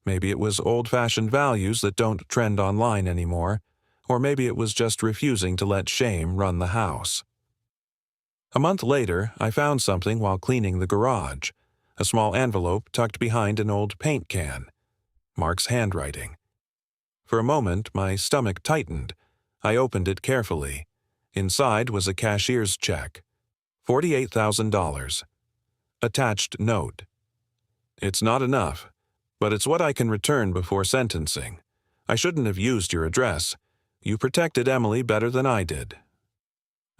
Maybe it was old-fashioned values that don't trend online anymore. Or maybe it was just refusing to let shame run the house. A month later, I found something while cleaning the garage. A small envelope tucked behind an old paint can. Mark's handwriting. For a moment, my stomach tightened. I opened it carefully. Inside was a cashier's check. $48,000. Attached note. It's not enough, but it's what I can return before sentencing. I shouldn't have used your address. You protected Emily better than I did.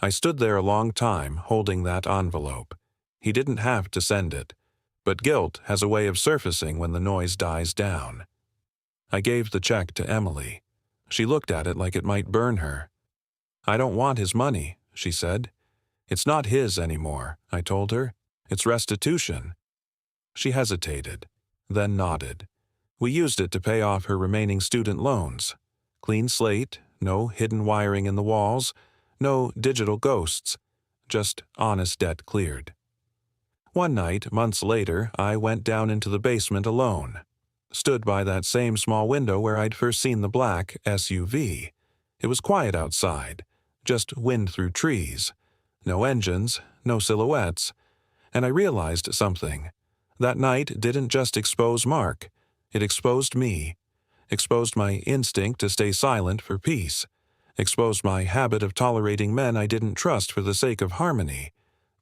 I stood there a long time, holding that envelope. He didn't have to send it, but guilt has a way of surfacing when the noise dies down. I gave the check to Emily. She looked at it like it might burn her. I don't want his money, she said. It's not his anymore, I told her. It's restitution. She hesitated, then nodded. We used it to pay off her remaining student loans. Clean slate, no hidden wiring in the walls, no digital ghosts, just honest debt cleared. One night, months later, I went down into the basement alone. Stood by that same small window where I'd first seen the black SUV. It was quiet outside, just wind through trees. No engines, no silhouettes. And I realized something. That night didn't just expose Mark. It exposed me. Exposed my instinct to stay silent for peace. Exposed my habit of tolerating men I didn't trust for the sake of harmony.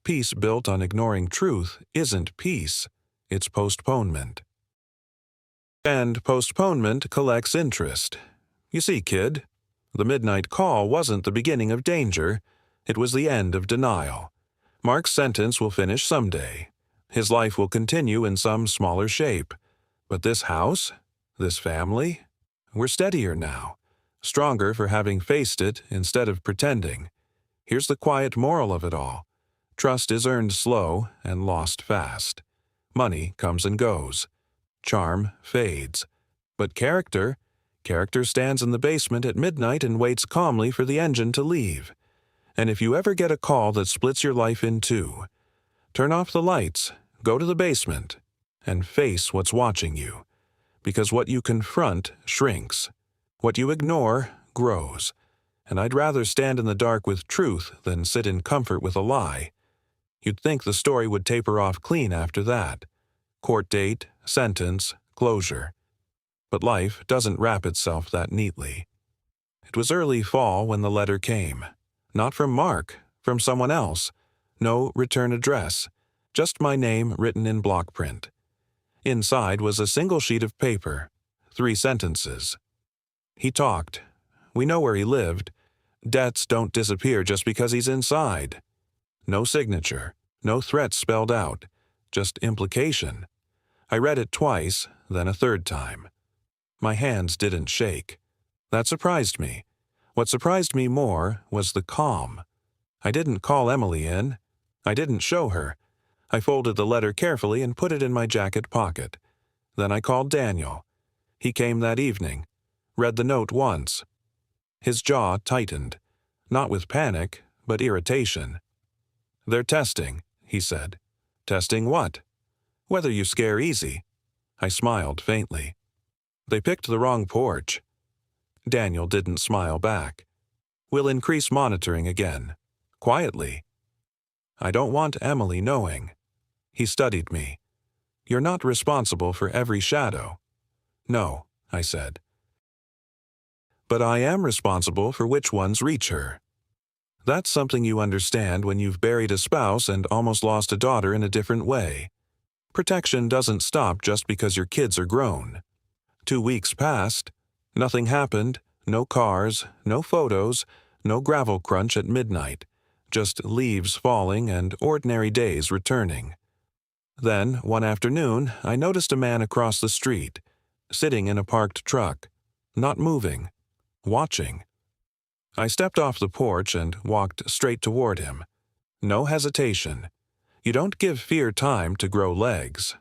Peace built on ignoring truth isn't peace. It's postponement. And postponement collects interest. You see, kid, the midnight call wasn't the beginning of danger. It was the end of denial. Mark's sentence will finish someday. His life will continue in some smaller shape. But this house, this family, we're steadier now. Stronger for having faced it instead of pretending. Here's the quiet moral of it all. Trust is earned slow and lost fast. Money comes and goes. Charm fades. But character stands in the basement at midnight and waits calmly for the engine to leave. And if you ever get a call that splits your life in two, turn off the lights, go to the basement, and face what's watching you. Because what you confront shrinks. What you ignore grows. And I'd rather stand in the dark with truth than sit in comfort with a lie. You'd think the story would taper off clean after that. Court date, sentence, closure. But life doesn't wrap itself that neatly. It was early fall when the letter came. Not from Mark, from someone else. No return address. Just my name written in block print. Inside was a single sheet of paper. 3 sentences. He talked. We know where he lived. Debts don't disappear just because he's inside. No signature. No threat spelled out. Just implication. I read it twice, then a third time. My hands didn't shake. That surprised me. What surprised me more was the calm. I didn't call Emily in. I didn't show her. I folded the letter carefully and put it in my jacket pocket. Then I called Daniel. He came that evening. Read the note once. His jaw tightened. Not with panic, but irritation. They're testing, he said. Testing what? Whether you scare easy. I smiled faintly. They picked the wrong porch. Daniel didn't smile back. We'll increase monitoring again. Quietly. I don't want Emily knowing. He studied me. You're not responsible for every shadow. No, I said. But I am responsible for which ones reach her. That's something you understand when you've buried a spouse and almost lost a daughter in a different way. Protection doesn't stop just because your kids are grown. 2 weeks passed. Nothing happened. No cars, no photos, no gravel crunch at midnight. Just leaves falling and ordinary days returning. Then, one afternoon, I noticed a man across the street, sitting in a parked truck, not moving, watching. I stepped off the porch and walked straight toward him. No hesitation. You don't give fear time to grow legs.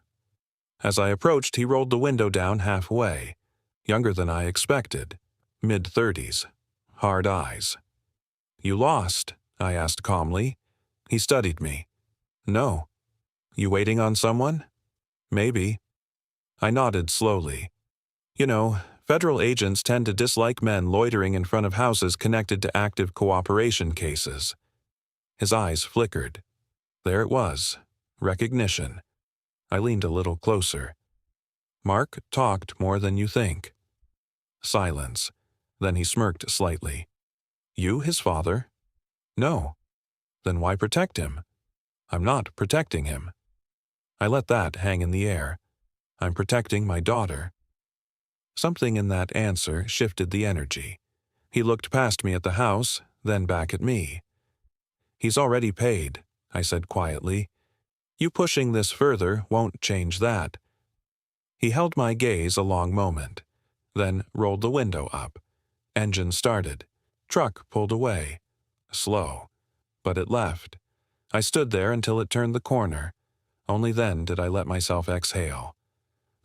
As I approached, he rolled the window down halfway. Younger than I expected. Mid-30s. Hard eyes. You lost, I asked calmly. He studied me. No. You waiting on someone? Maybe. I nodded slowly. You know, Federal agents tend to dislike men loitering in front of houses connected to active cooperation cases. His eyes flickered. There it was. Recognition. I leaned a little closer. Mark talked more than you think. Silence. Then he smirked slightly. You his father? No. Then why protect him? I'm not protecting him. I let that hang in the air. I'm protecting my daughter. Something in that answer shifted the energy. He looked past me at the house, then back at me. He's already paid, I said quietly. You pushing this further won't change that. He held my gaze a long moment, then rolled the window up. Engine started. Truck pulled away. Slow. But it left. I stood there until it turned the corner. Only then did I let myself exhale.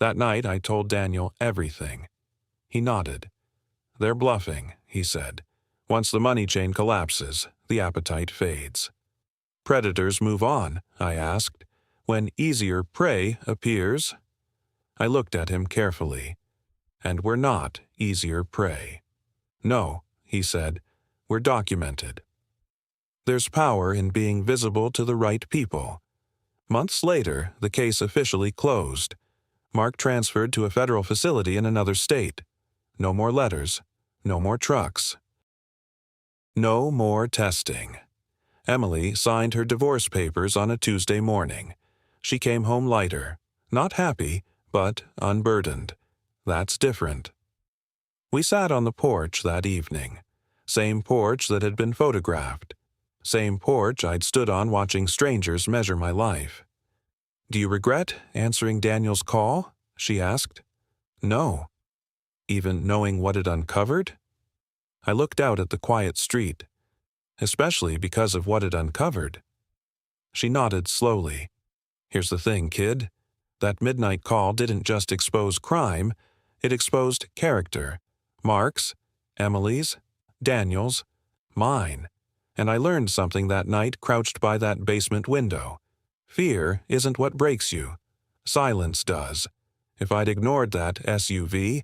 That night I told Daniel everything. He nodded. They're bluffing, he said. Once the money chain collapses, the appetite fades. Predators move on, I asked. When easier prey appears? I looked at him carefully. And we're not easier prey. No, he said. We're documented. There's power in being visible to the right people. Months later, the case officially closed. Mark transferred to a federal facility in another state. No more letters. No more trucks. No more testing. Emily signed her divorce papers on a Tuesday morning. She came home lighter. Not happy, but unburdened. That's different. We sat on the porch that evening. Same porch that had been photographed. Same porch I'd stood on watching strangers measure my life. Do you regret answering Daniel's call? She asked. No. Even knowing what it uncovered? I looked out at the quiet street. Especially because of what it uncovered. She nodded slowly. Here's the thing, kid. That midnight call didn't just expose crime, it exposed character. Mark's, Emily's, Daniel's, mine. And I learned something that night crouched by that basement window. Fear isn't what breaks you. Silence does. If I'd ignored that SUV,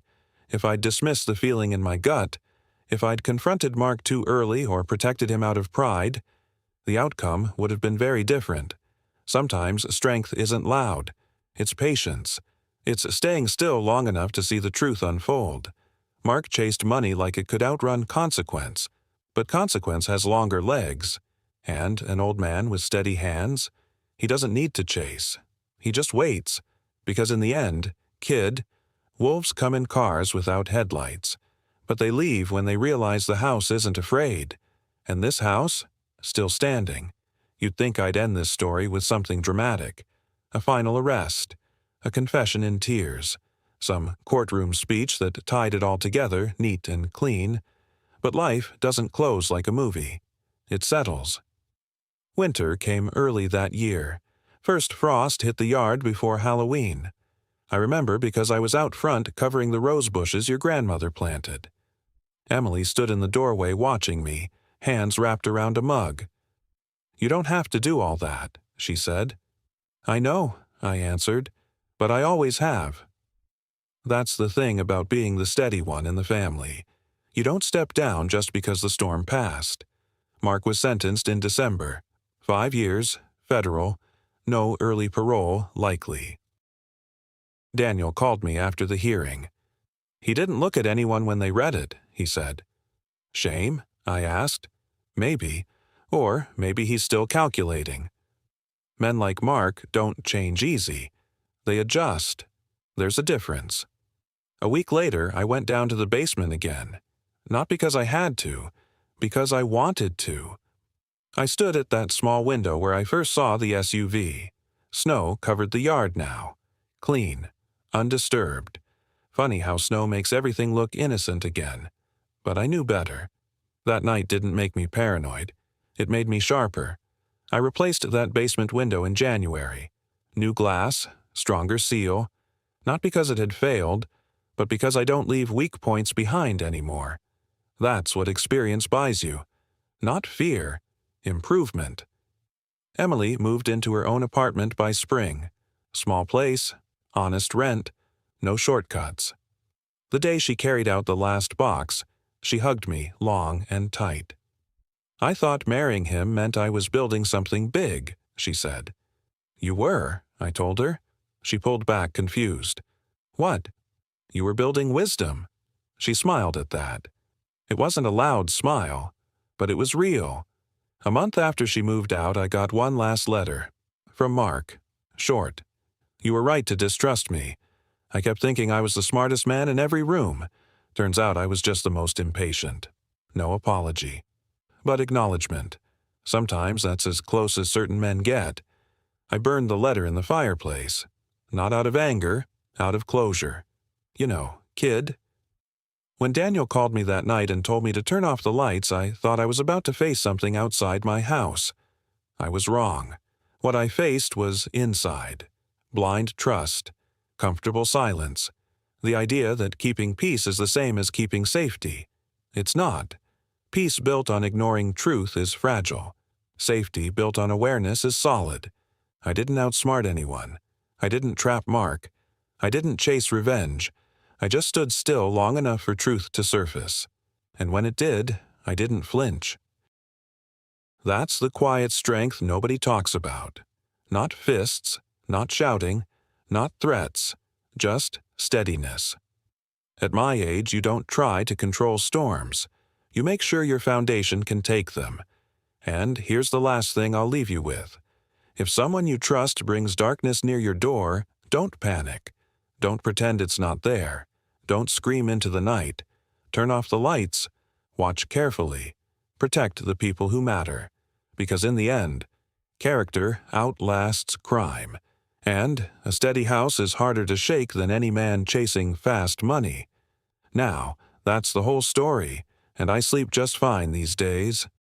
if I'd dismissed the feeling in my gut, if I'd confronted Mark too early or protected him out of pride, the outcome would have been very different. Sometimes strength isn't loud. It's patience. It's staying still long enough to see the truth unfold. Mark chased money like it could outrun consequence. But consequence has longer legs. And an old man with steady hands, he doesn't need to chase. He just waits. Because in the end, kid, wolves come in cars without headlights. But they leave when they realize the house isn't afraid. And this house, still standing. You'd think I'd end this story with something dramatic. A final arrest. A confession in tears. Some courtroom speech that tied it all together, neat and clean. But life doesn't close like a movie. It settles. Winter came early that year. First frost hit the yard before Halloween. I remember because I was out front covering the rose bushes your grandmother planted. Emily stood in the doorway watching me, hands wrapped around a mug. You don't have to do all that, she said. I know, I answered, but I always have. That's the thing about being the steady one in the family. You don't step down just because the storm passed. Mark was sentenced in December. 5 years, federal, no early parole likely. Daniel called me after the hearing. He didn't look at anyone when they read it, he said. Shame? I asked. Maybe. Or maybe he's still calculating. Men like Mark don't change easy. They adjust. There's a difference. A week later, I went down to the basement again. Not because I had to, because I wanted to. I stood at that small window where I first saw the SUV. Snow covered the yard now. Clean. Undisturbed. Funny how snow makes everything look innocent again. But I knew better. That night didn't make me paranoid. It made me sharper. I replaced that basement window in January. New glass, stronger seal. Not because it had failed, but because I don't leave weak points behind anymore. That's what experience buys you. Not fear. Improvement. Emily moved into her own apartment by spring. Small place, honest rent, no shortcuts. The day she carried out the last box, she hugged me long and tight. "I thought marrying him meant I was building something big," she said. "You were," I told her. She pulled back, confused. "What?" "You were building wisdom." She smiled at that. It wasn't a loud smile, but it was real. A month after she moved out, I got one last letter. From Mark. Short. "You were right to distrust me. I kept thinking I was the smartest man in every room. Turns out I was just the most impatient." No apology. But acknowledgement. Sometimes that's as close as certain men get. I burned the letter in the fireplace. Not out of anger, out of closure. You know, kid. When Daniel called me that night and told me to turn off the lights, I thought I was about to face something outside my house. I was wrong. What I faced was inside. Blind trust. Comfortable silence. The idea that keeping peace is the same as keeping safety. It's not. Peace built on ignoring truth is fragile. Safety built on awareness is solid. I didn't outsmart anyone. I didn't trap Mark. I didn't chase revenge. I just stood still long enough for truth to surface. And when it did, I didn't flinch. That's the quiet strength nobody talks about. Not fists, not shouting, not threats, just steadiness. At my age, you don't try to control storms. You make sure your foundation can take them. And here's the last thing I'll leave you with. If someone you trust brings darkness near your door, don't panic. Don't pretend it's not there. Don't scream into the night. Turn off the lights. Watch carefully. Protect the people who matter. Because in the end, character outlasts crime. And a steady house is harder to shake than any man chasing fast money. Now, that's the whole story, and I sleep just fine these days.